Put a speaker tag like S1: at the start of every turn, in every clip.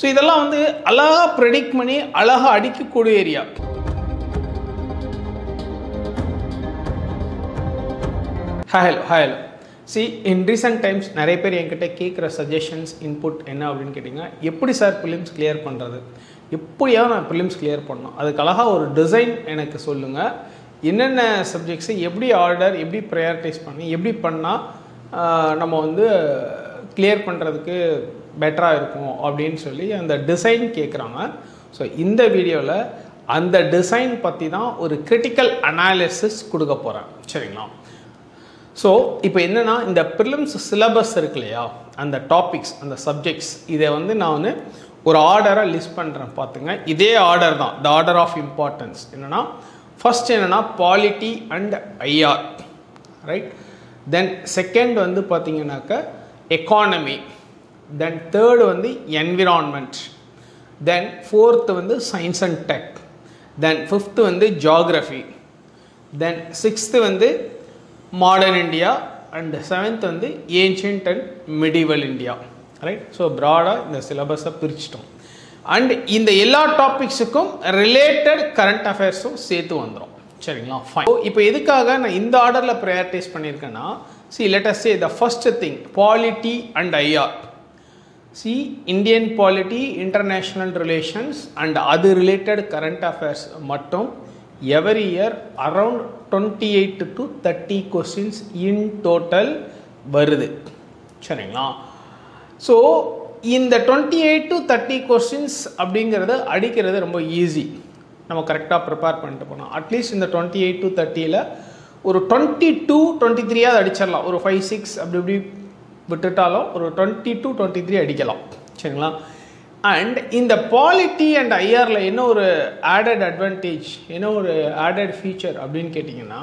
S1: So இதெல்லாம் வந்து அழகாக ப்ரெடிக்ட் பண்ணி அழகாக அடிக்கக்கூடிய ஏரியா. ஹலோ சி இன் ரீசன்ட் டைம்ஸ் நிறைய பேர் என்கிட்ட கேட்குற சஜஷன்ஸ் இன்புட் என்ன அப்படின்னு கேட்டிங்கன்னா, எப்படி சார் ப்ரிலிம்ஸ் கிளியர் பண்ணுறது, எப்படியாவது நான் ப்ரிலிம்ஸ் கிளியர் பண்ணணும், அதுக்கு அழகாக ஒரு டிசைன் எனக்கு சொல்லுங்கள், என்னென்ன சப்ஜெக்ட்ஸு எப்படி ஆர்டர் எப்படி ப்ரையாரிட்டைஸ் பண்ணி எப்படி பண்ணால் நம்ம வந்து கிளியர் பண்ணுறதுக்கு பெட்டராக இருக்கும் அப்படின்னு சொல்லி அந்த டிசைன் கேட்குறாங்க. ஸோ இந்த வீடியோவில் அந்த டிசைன் பற்றி தான் ஒரு கிரிட்டிக்கல் அனாலிசிஸ் கொடுக்க போகிறேன். சரிங்களா? ஸோ இப்போ என்னென்னா, இந்த ப்ரிலிம்ஸ் சிலபஸ் இருக்கு இல்லையா, அந்த டாபிக்ஸ் அந்த சப்ஜெக்ட்ஸ் இதை வந்து நான் ஒரு ஆர்டராக லிஸ்ட் பண்ணுறேன். பார்த்துங்க, இதே ஆர்டர் தான், த ஆர்டர் ஆஃப் இம்பார்ட்டன்ஸ். என்னென்னா, ஃபர்ஸ்ட் என்னென்னா polity and IR, right. Then second வந்து பார்த்தீங்கன்னாக்க எக்கானமி, தென் தேர்டு வந்து என்விரான்மெண்ட், தென் ஃபோர்த்து வந்து science and tech, then fifth வந்து ஜியாகிரஃபி, தென் சிக்ஸ்த்து வந்து மாடர்ன் இந்தியா, அண்ட் செவன்த் வந்து ancient and medieval India, right. So ப்ராடாக இந்த சிலபஸை பிரிச்சிட்டோம். அண்ட் இந்த எல்லா டாபிக்ஸுக்கும் ரிலேட்டட் கரண்ட் அஃபேர்ஸும் சேர்த்து வந்துடும். சரிங்களா? ஃபைன். இப்போ எதுக்காக நான் இந்த ஆர்டரில் ப்ரையாரிட்டைஸ் பண்ணியிருக்கேன்னா, let us say the first thing, polity and IR. See, Indian polity, international relations and other related current affairs மட்டும் every year around 28 to 30 questions in total வருது. சரிங்களா? ஸோ இந்த 28 to 30 questions அப்படிங்கிறது அடிக்கிறது ரொம்ப ஈஸி. நம்ம கரெக்டாக ப்ரிப்பேர் பண்ணிட்டு போனோம். அட்லீஸ்ட் இந்த 28 to 30ல் ஒரு 22 23 அடிச்சிடலாம். ஒரு 5 6 அப்படி இப்படி விட்டுட்டாலும் ஒரு 22 23 அடிக்கலாம். சரிங்களா? அண்ட் இந்த பாலிட்டி அண்ட் ஐஆரில் என்ன ஒரு ஆடட் அட்வான்டேஜ், என்ன ஒரு ஆடட் ஃபீச்சர் அப்படின்னு கேட்டிங்கன்னா,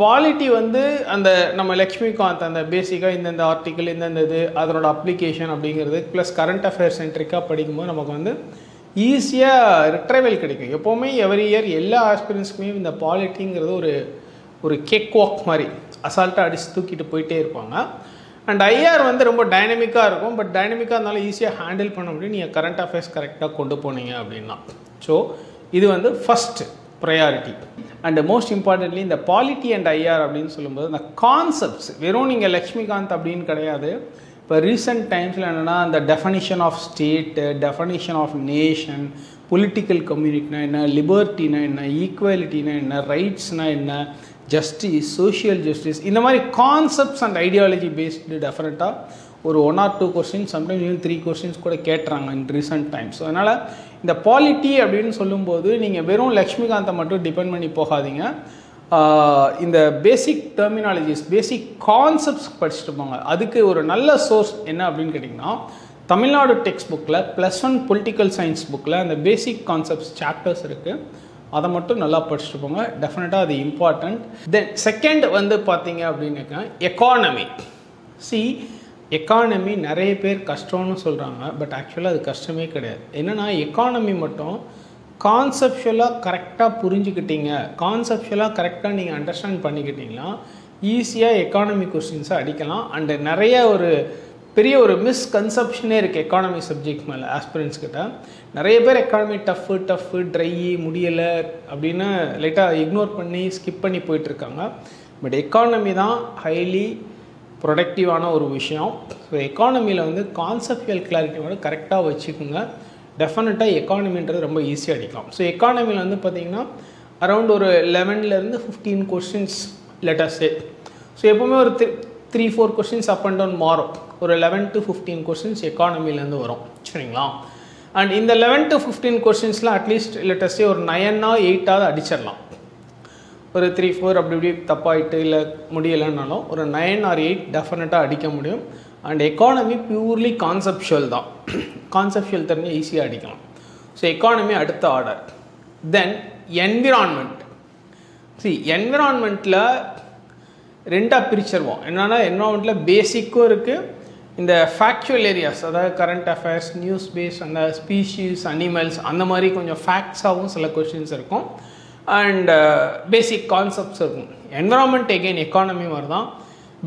S1: பாலிட்டி வந்து அந்த நம்ம லக்ஷ்மிகாந்த் அந்த பேசிக்காக இந்தந்த ஆர்டிக்கிள் இந்தந்த இது அதனோட அப்ளிகேஷன் அப்படிங்கிறது ப்ளஸ் கரண்ட் அஃபேர்ஸ் சென்ட்ரிக்காக படிக்கும்போது நமக்கு வந்து ஈஸியாக ரிட்ரைவல் கிடைக்கும். எப்போவுமே எவ்ரி இயர் எல்லா ஆஸ்பிரன்ஸ்க்குமே இந்த பாலிட்டிங்கிறது ஒரு கேக் வாக் மாதிரி அசால்ட்டாக அடித்து தூக்கிட்டு போயிட்டே இருப்பாங்க. அண்ட் ஐஆர் வந்து ரொம்ப டைனமிக்காக இருக்கும். பட் டைனமிக்காக இருந்தாலும் ஈஸியாக ஹேண்டில் பண்ண முடியும் நீங்கள் கரண்ட் அஃபேர்ஸ் கரெக்டாக கொண்டு போனீங்க அப்படின்னா. ஸோ இது வந்து first priority. And most importantly இந்த பாலிட்டி அண்ட் ஐஆர் அப்படின்னு சொல்லும்போது இந்த கான்செப்ட்ஸ் வெறும் நீங்கள் லக்ஷ்மிகாந்த் அப்படின்னு கிடையாது. இப்போ ரீசெண்ட் டைம்ஸில் என்னென்னா அந்த definition of state, definition of nation, political கம்யூனிட்டினா என்ன, லிபர்ட்டினா என்ன, ஈக்குவாலிட்டினா என்ன, ரைட்ஸ்னா என்ன, ஜஸ்டிஸ், சோஷியல் ஜஸ்டிஸ், இந்த மாதிரி கான்செப்ட்ஸ் அண்ட் ஐடியாலஜி பேஸ்டு டெஃபினட்டாக ஒரு 1 or 2 questions sometimes even 3 questions கூட கேட்டுறாங்க இன் ரீசன்ட் டைம்ஸ். ஸோ அதனால் இந்த பாலிட்டி அப்படின்னு சொல்லும்போது நீங்கள் வெறும் லக்ஷ்மிகாந்தை மட்டும் டிபெண்ட் பண்ணி போகாதீங்க. இந்த பேசிக் டெர்மினாலஜிஸ், பேசிக் கான்செப்ட்ஸ் படிச்சுட்டு போங்க. அதுக்கு ஒரு நல்ல சோர்ஸ் என்ன அப்படின்னு கேட்டிங்கன்னா, தமிழ்நாடு டெக்ஸ்ட் புக்கில் +1 பொலிட்டிக்கல் சயின்ஸ் புக்கில் அந்த பேசிக் கான்செப்ட்ஸ் சாப்டர்ஸ் இருக்குது. அதை மட்டும் நல்லா படிச்சுட்டு போங்க. டெஃபினட்டாக அது இம்பார்ட்டண்ட். தென் செகண்ட் வந்து பார்த்தீங்க அப்படின்னாக்கா எக்கானமி. எக்கானமி நிறைய பேர் கஷ்டம்னு சொல்கிறாங்க. பட் ஆக்சுவலாக அது கஷ்டமே கிடையாது. என்னென்னா எக்கானமி மட்டும் கான்செப்ஷுவலாக கரெக்டாக புரிஞ்சுக்கிட்டீங்க, கான்செப்ஷுவலாக கரெக்டாக நீங்கள் அண்டர்ஸ்டாண்ட் பண்ணிக்கிட்டிங்கன்னா ஈஸியாக எக்கானமி கொஸ்டின்ஸை அடிக்கலாம். அண்டு நிறைய ஒரு பெரிய ஒரு மிஸ்கன்செப்ஷனே இருக்குது எக்கானமி சப்ஜெக்ட் மேலே ஆஸ்பிரன்ஸ் கிட்ட. நிறைய பேர் எக்கானமி டஃப்பு ட்ரை முடியலை அப்படின்னு லைட்டாக இக்னோர் பண்ணி ஸ்கிப் பண்ணி போயிட்டுருக்காங்க. பட் எக்கானமி தான் ஹைலி ப்ரொடக்டிவான ஒரு விஷயம். ஸோ எக்கானமியில் வந்து கான்செப்டுவல் கிளாரிட்டியோட கரெக்டாக வச்சுக்கோங்க. டெஃபினட்டாக எக்கானமின்றது ரொம்ப ஈஸியாக அடிக்கலாம். ஸோ எக்கானமியில் வந்து பார்த்திங்கன்னா அரௌண்ட் ஒரு 11 to 15 கொஸ்டின்ஸ் லெட்டஸ்டே. ஸோ எப்போவுமே ஒரு 3-4 கொஸ்டின்ஸ் அப் அண்ட் டவுன் மாறும். ஒரு 11 to 15 கொஸ்டின்ஸ் எக்கானமிலேருந்து வரும். சரிங்களா? அண்ட் இந்த 11 to 15 கொஸ்டின்ஸ்லாம் அட்லீஸ்ட் லெட்டஸ்டே ஒரு 9 or 8 அடிச்சிடலாம். ஒரு 3-4 அப்படி இப்படி தப்பாயிட்டு இல்லை முடியலைன்னாலும் ஒரு 9 or 8 டெஃபினட்டாக அடிக்க முடியும். அண்ட் எக்கானமி பியூர்லி கான்செப்ஷுவல் தான். கான்செப்ஷுவல் தெரிஞ்சு ஈஸியாக அடிக்கலாம். ஸோ எக்கானமி அடுத்த ஆர்டர். தென் என்விரான்மெண்ட். என்விரான்மெண்ட்டில் ரெண்டாக பிரிச்சிருவோம். என்னென்னா என்விரான்மெண்ட்டில் பேசிக்கும் இருக்குது, இந்த ஃபேக்சுவல் ஏரியாஸ் அதாவது கரண்ட் அஃபேர்ஸ், நியூஸ் பேஸ், அந்த ஸ்பீஷீஸ், அனிமல்ஸ் அந்த மாதிரி கொஞ்சம் ஃபேக்ட்ஸாகவும் சில கொஸ்டின்ஸ் இருக்கும். அண்ட் பேசிக் கான்செப்ட்ஸ் இருக்கும். என்விரான்மெண்ட் எகெயின் எக்கானமி மாதிரி தான்.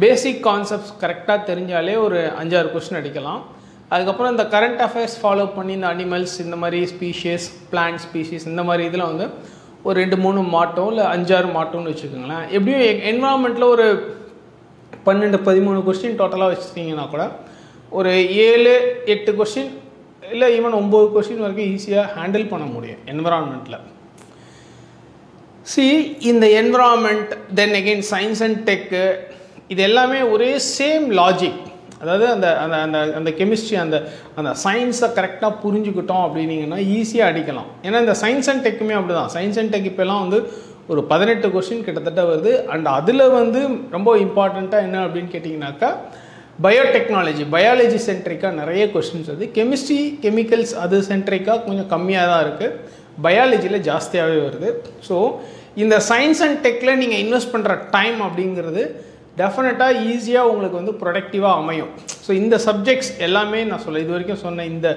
S1: பேசிக் கான்செப்ட்ஸ் கரெக்டாக தெரிஞ்சாலே ஒரு 5-6 கொஸ்டின் அடிக்கலாம். அதுக்கப்புறம் இந்த கரண்ட் அஃபேர்ஸ் ஃபாலோ பண்ணி இந்த அனிமல்ஸ் இந்த மாதிரி ஸ்பீஷியஸ் பிளான்ட் ஸ்பீஷிஸ் இந்த மாதிரி இதில் வந்து ஒரு 2-3 மாட்டோம் இல்லை 5-6 மாட்டோம்னு வச்சுக்கோங்களேன். எப்படியும் என்வரான்மெண்ட்டில் ஒரு 12-13 கொஸ்டின் டோட்டலாக வச்சுட்டிங்கன்னா கூட ஒரு 7-8 கொஸ்டின் இல்லை ஈவன் 9 கொஸ்டின் வரைக்கும் ஈஸியாக ஹேண்டில் பண்ண முடியும் என்வரான்மெண்ட்டில். இந்த environment then again science and டெக்கு இது எல்லாமே ஒரே சேம் லாஜிக். அதாவது அந்த அந்த அந்த அந்த கெமிஸ்ட்ரி அந்த அந்த சயின்ஸை கரெக்டாக புரிஞ்சுக்கிட்டோம் அப்படின்னீங்கன்னா ஈஸியாக அடிக்கலாம். ஏன்னா இந்த சயின்ஸ் அண்ட் டெக்குமே அப்படி தான். சயின்ஸ் அண்ட் டெக் இப்போலாம் வந்து ஒரு 18 கொஸ்டின் கிட்டத்தட்ட வருது. அண்ட் அதில் வந்து ரொம்ப இம்பார்ட்டண்ட்டாக என்ன அப்படின்னு கேட்டிங்கனாக்கா பயோடெக்னாலஜி பயாலஜி சென்ட்ரிக்காக நிறைய கொஸ்டின்ஸ் வருது. கெமிஸ்ட்ரி கெமிக்கல்ஸ் அது சென்ட்ரிக்காக கொஞ்சம் கம்மியாக தான் இருக்குது. பயாலஜியில் ஜாஸ்தியாகவே வருது. ஸோ இந்த சயின்ஸ் அண்ட் டெக்கில் நீங்கள் இன்வெஸ்ட் பண்ணுற டைம் அப்படிங்கிறது டெஃபினட்டாக ஈஸியாக உங்களுக்கு வந்து ப்ரொடக்டிவாக அமையும். ஸோ இந்த சப்ஜெக்ட்ஸ் எல்லாமே நான் இது வரைக்கும் சொன்ன இந்த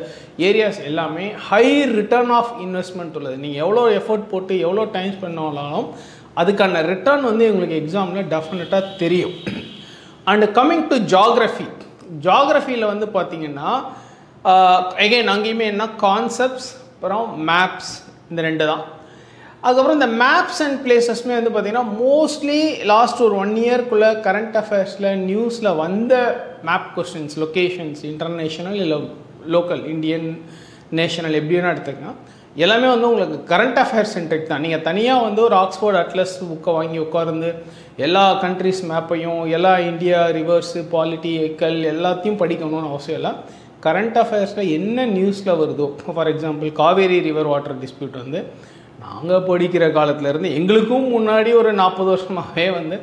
S1: ஏரியாஸ் எல்லாமே ஹை ரிட்டர்ன் ஆஃப் இன்வெஸ்ட்மெண்ட் உள்ளது. நீங்கள் எவ்வளோ எஃபர்ட் போட்டு எவ்வளோ டைம் ஸ்பெண்ட் பண்ணாலும் அதுக்கான ரிட்டர்ன் வந்து உங்களுக்கு எக்ஸாமில் டெஃபினட்டாக தெரியும். அண்ட் கம்மிங் டு ஜாகிரஃபியில் வந்து பார்த்தீங்கன்னா அகெயின் அங்கேயுமே என்ன கான்செப்ட்ஸ் அப்புறம் மேப்ஸ் இந்த 2 தான். அதுக்கப்புறம் இந்த மேப்ஸ் அண்ட் பிளேசஸ்மே வந்து பார்த்திங்கன்னா மோஸ்ட்லி லாஸ்ட் ஒரு 1 இயர்க்குள்ளே கரண்ட் அஃபேர்ஸில் நியூஸில் வந்த மேப் கொஸ்டின்ஸ் லொக்கேஷன்ஸ் இன்டர்நேஷ்னல் இல்லை லோக்கல் இந்தியன் நேஷனல் எப்படி வேணால் எடுத்துக்கங்க எல்லாமே வந்து உங்களுக்கு கரண்ட் அஃபேர்ஸ் சென்ட்ரிக் தான். நீங்கள் தனியாக வந்து ஒரு ஆக்ஸ்ஃபோர்ட் அட்லஸ் புக்கை வாங்கி உட்கார்ந்து எல்லா கண்ட்ரிஸ் மேப்பையும் எல்லா இந்தியா ரிவர்ஸு பாலிட்டி எக்கல் எல்லாத்தையும் படிக்கணும்னு அவசியம் இல்லை. கரண்ட் அஃபேர்ஸில் என்ன நியூஸில் வருதோ for example Kaveri river water dispute வந்து நாங்கள் படிக்கிற காலத்துலேருந்து எங்களுக்கும் முன்னாடி ஒரு 40 வருஷமாகவே வந்து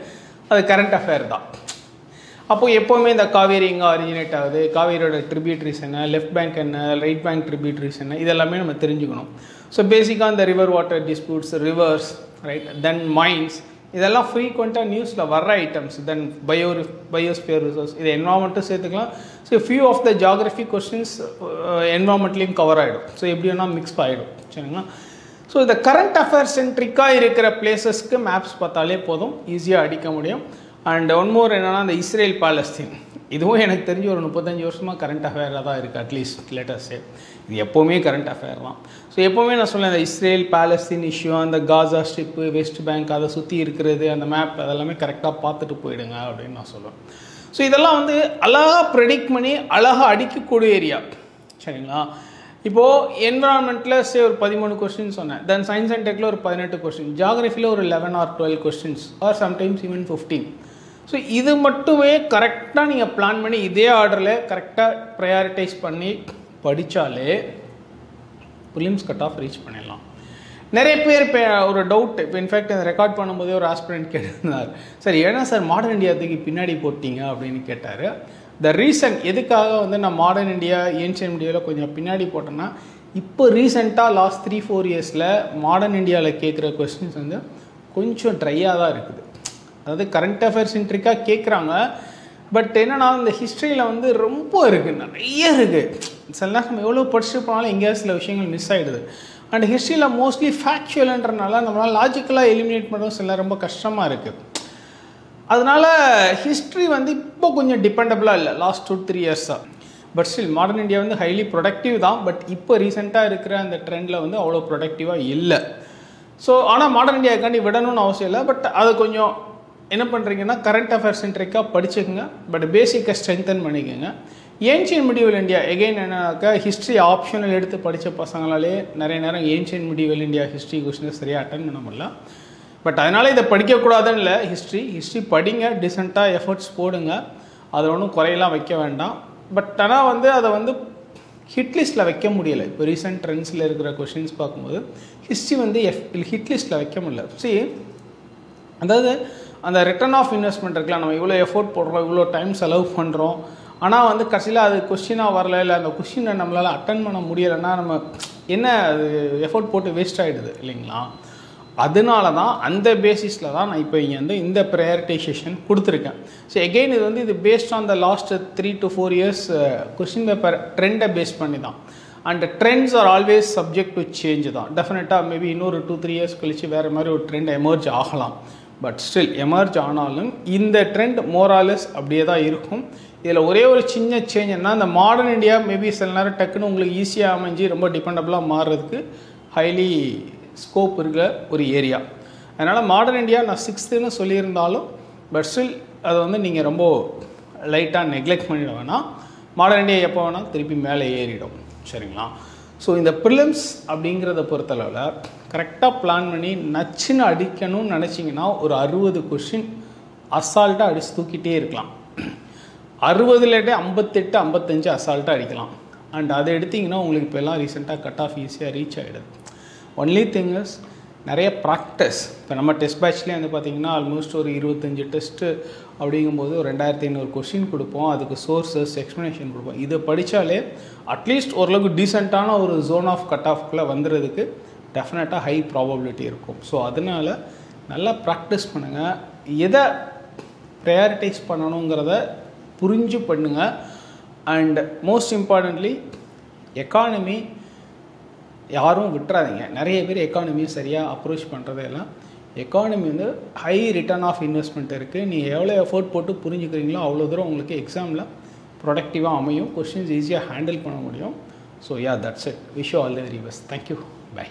S1: அது கரண்ட் அஃபேர் தான். அப்போது எப்போவுமே இந்த காவேரி எங்கே ஆரிஜினேட் ஆகுது, காவேரியோட ட்ரிபியூட்ரிஸ் என்ன, லெஃப்ட் பேங்க் என்ன, ரைட் பேங்க் ட்ரிபியூட்ரிஸ் என்ன, இதெல்லாமே நம்ம தெரிஞ்சுக்கணும். ஸோ பேசிக்காக இந்த river water disputes rivers right then mains இதெல்லாம் ஃப்ரீக்வெண்ட்டாக நியூஸில் வர்ற ஐட்டம்ஸ். தென் பயோஸ்பியர் ரிசோர்ஸ் இது என்வரான்மெண்ட்டும் சேர்த்துக்கலாம். So few of the geography questions என்வரான்மெண்ட்லேயும் கவர் ஆகிடும். ஸோ எப்படி வேணால் மிக்ஸ் ஆகிடும் சரிங்களா. ஸோ இந்த கரண்ட் அஃபேர்ஸ் சென்ட்ரிக்காக இருக்கிற பிளேசஸ்க்கு மேப்ஸ் பார்த்தாலே போதும் ஈஸியாக அடிக்க முடியும். அண்ட் ஒன் மோர் என்னென்னா இந்த இஸ்ரேல் பாலஸ்தீன் இதுவும் எனக்கு தெரிஞ்சு ஒரு 35 வருஷமாக கரண்ட் அஃபேராக தான் இருக்குது. அட்லீஸ்ட் லேட்டஸ்டே இது எப்போவுமே கரண்ட் அஃபேர் தான். ஸோ எப்போவுமே நான் சொல்லேன் இந்த இஸ்ரேல் பாலஸ்தீன் இஷ்யூ அந்த காசா ஸ்ட்ரிப்பு வெஸ்ட் பேங்க் அதை சுற்றி இருக்கிறது அந்த மேப் அதெல்லாமே கரெக்டாக பார்த்துட்டு போயிடுங்க அப்படின்னு நான் சொல்லுவேன். ஸோ இதெல்லாம் வந்து அழகாக ப்ரெடிக்ட் பண்ணி அழகாக அடிக்கக்கூடிய ஏரியா சரிங்களா. இப்போது என்வரான்மெண்ட்டில் ஒரு 13 கொஸ்டின் சொன்னேன். தென் சயின்ஸ் அண்ட் டெக்கில் ஒரு 18 கொஸ்டின், ஜியாகிரஃபியில் ஒரு 11 or 12 questions or sometimes even 15. So இது மட்டுமே கரெக்டாக நீங்கள் பிளான் பண்ணி இதே ஆர்டரில் கரெக்டாக ப்ரையாரிட்டைஸ் பண்ணி படித்தாலே ப்ரிலிம்ஸ் கட் ஆஃப் ரீச் பண்ணிடலாம். நிறைய பேர் இப்போ ஒரு டவுட் இப்போ இன்ஃபேக்ட் அந்த ரெக்கார்ட் பண்ணும்போதே ஒரு ஆஸ்பிரண்ட் கேட்டிருந்தார், சார் ஏன்னா சார் மாடர்ன் இந்தியாவுக்கு பின்னாடி போட்டிங்க அப்படின்னு கேட்டார். த ரீசன் எதுக்காக வந்து நான் மாடர்ன் இந்தியா ஏன்ஷியன்ட் இந்தியாவில் கொஞ்சம் பின்னாடி போட்டேன்னா இப்போ ரீசெண்டாக லாஸ்ட் 3-4 இயர்ஸில் மாடர்ன் இந்தியாவில் கேட்குற கொஸ்டின்ஸ் வந்து கொஞ்சம் ட்ரையாக தான் இருக்குது. அதாவது கரண்ட் அஃபேர்ஸ் சென்ட்ரிக்காக கேட்குறாங்க, பட் என்னென்னா இந்த ஹிஸ்ட்ரியில் வந்து ரொம்ப இருக்குது, நிறைய இருக்குது. சில நேரம் நம்ம எவ்வளோ படிச்சுட்டு போனாலும் எங்கேயாவது சில விஷயங்கள் மிஸ் ஆகிடுது. அண்ட் ஹிஸ்ட்ரியில் மோஸ்ட்லி ஃபேக்சுவல்ன்றனால நம்மளால் லாஜிக்கலாக எலிமினேட் பண்ணுறது சில ரொம்ப கஷ்டமாக இருக்குது. அதனால் ஹிஸ்ட்ரி வந்து இப்போ கொஞ்சம் டிபெண்டபிளாக இல்லை லாஸ்ட் 2-3 இயர்ஸாக. பட் ஸ்டில் மாடர்ன் இந்தியா வந்து ஹைலி ப்ரொடக்டிவ் தான். பட் இப்போ ரீசெண்டாக இருக்கிற அந்த ட்ரெண்டில் வந்து அவ்வளோ ப்ரொடக்டிவாக இல்லை. ஸோ ஆனால் மாடர்ன் இந்தியாவுக்காண்டி விடணும்னு அவசியம் இல்லை. பட் அதை கொஞ்சம் என்ன பண்ணுறீங்கன்னா கரண்ட் அஃபேர்ஸ் சென்ட்ரிக்காக படிச்சுக்கோங்க, பட் பேசிக்காக ஸ்ட்ரென்தன் பண்ணிக்கோங்க. ஏன்ஷியன்ட் மிடிவல் இந்தியா எகெயின் என்னன்னாக்கா ஹிஸ்ட்ரி ஆப்ஷனல் எடுத்து படித்த பசங்களாலே நிறைய நேரம் ஏன்ஷியன்ட் மிடிவல் இந்தியா ஹிஸ்ட்ரி கொஸ்டினை சரியாக அட்டன் பண்ண முடியல. பட் அதனால் இதை படிக்கக்கூடாதுன்னு இல்லை, ஹிஸ்ட்ரி படிங்க, டிசென்ட்டாக எஃபர்ட்ஸ் போடுங்க, அதில் ஒன்றும் குறையெல்லாம் வைக்க வேண்டாம். பட் ஆனால் வந்து அதை வந்து ஹிட்லிஸ்ட்டில் வைக்க முடியலை. இப்போ ரீசெண்ட் ட்ரெண்ட்ஸில் இருக்கிற கொஷின்ஸ் பார்க்கும்போது ஹிஸ்ட்ரி வந்து ஹிட்லிஸ்ட்டில் வைக்க முடியல. அதாவது அந்த ரிட்டர்ன் ஆஃப் இன்வெஸ்ட்மெண்ட் இருக்கலாம், நம்ம இவ்வளோ எஃபோர்ட் போடுறோம், இவ்வளோ டைம் செலவு பண்ணுறோம், ஆனால் வந்து கடைசியில் அது கொஸ்டினாக வரல, இல்லை அந்த கொஸ்டினை நம்மளால் அட்டன் பண்ண முடியலைன்னா நம்ம என்ன அது எஃபோர்ட் போட்டு வேஸ்ட் ஆகிடுது இல்லைங்களா. அதனால தான் அந்த பேசிஸில் தான் நான் இப்போ இங்கே வந்து இந்த ப்ரையாரிட்டைசேஷன் கொடுத்துருக்கேன். ஸோ எகெயின் இது வந்து இது based on the last 3 to 4 years question paper ட்ரெண்டை பேஸ் பண்ணி தான். And trends are always subject to change தான். டெஃபினட்டாக மேபி இன்னொரு 2-3 இயர்ஸ் கழிச்சு வேறு மாதிரி ஒரு ட்ரெண்ட் எமர்ஜ் ஆகலாம். பட் ஸ்டில் எமர்ஜ் ஆனாலும் இந்த ட்ரெண்ட் மோராலஸ் அப்படியே தான் இருக்கும். இதில் ஒரே ஒரு சின்ன சேஞ்ச் என்ன, இந்த மாடர்ன் இந்தியா மேபி சில நேரம் டக்குன்னு உங்களுக்கு ஈஸியாக அமைஞ்சு ரொம்ப டிபெண்டபுளாக மாறுறதுக்கு ஹைலி ஸ்கோப் இருக்க ஒரு ஏரியா. அதனால் மாடர்ன் இந்தியா நான் 6th சொல்லியிருந்தாலும் பட் ஸ்டில் அதை வந்து நீங்கள் ரொம்ப லைட்டாக நெக்லெக்ட் பண்ணிட வேணாம். மாடர்ன் இந்தியா எப்போ வேணால் திருப்பி மேலே ஏறிடும். சரிங்களா? ஸோ இந்த ப்ரிலிம்ஸ் அப்படிங்கிறத பொறுத்தளவில் கரெக்டாக பிளான் பண்ணி நச்சுன்னு அடிக்கணும்னு நினச்சிங்கன்னா ஒரு 60 கொஷின் அசால்ட்டாக அடித்து தூக்கிட்டே இருக்கலாம். 60லேட்டே 58 55 அசால்ட்டாக அடிக்கலாம். அண்ட் அதை எடுத்திங்கன்னா உங்களுக்கு இப்போ எல்லாம் ரீசெண்டாக கட் ஆஃப் ஈஸியாக ரீச் ஆகிடுது. ஒன்லி திங் இஸ் நிறைய ப்ராக்டிஸ். இப்போ நம்ம டெஸ்ட் பேட்ச்லேயே வந்து பார்த்திங்கன்னா ஆல்மோஸ்ட் ஒரு 25 டெஸ்ட்டு அப்படிங்கும்போது ஒரு 2500 கொஷின் கொடுப்போம். அதுக்கு சோர்ஸஸ் எக்ஸ்ப்ளனேஷன் கொடுப்போம். இதை படித்தாலே அட்லீஸ்ட் ஓரளவுக்கு டீசெண்டான ஒரு ஜோன் ஆஃப் கட் ஆஃப்குள்ளே வந்துடுறதுக்கு டெஃபினட்டாக ஹை ப்ராபபிலிட்டி இருக்கும். ஸோ அதனால் நல்லா ப்ராக்டிஸ் பண்ணுங்கள். எதை ப்ரையாரிட்டைஸ் பண்ணணுங்கிறத புரிஞ்சு பண்ணுங்கள். அண்ட் மோஸ்ட் இம்பார்ட்டன்ட்லி எக்கானமி யாரும் விட்டுறாதீங்க. நிறைய பேர் எக்கானமியை சரியாக அப்ரோச் பண்ணுறதெல்லாம் எக்கானமி வந்து ஹை ரிட்டர்ன் ஆஃப் இன்வெஸ்ட்மெண்ட் இருக்குது. நீங்கள் எவ்வளோ எஃபோர்ட் போட்டு புரிஞ்சுக்கிறீங்களோ அவ்வளோ தூரம் உங்களுக்கு எக்ஸாமில் ப்ரொடக்டிவாக அமையும், கொஸ்டின்ஸ் ஈஸியாக ஹேண்டில் பண்ண முடியும். So yeah, that's it. Wish you all the very best. Thank you. By.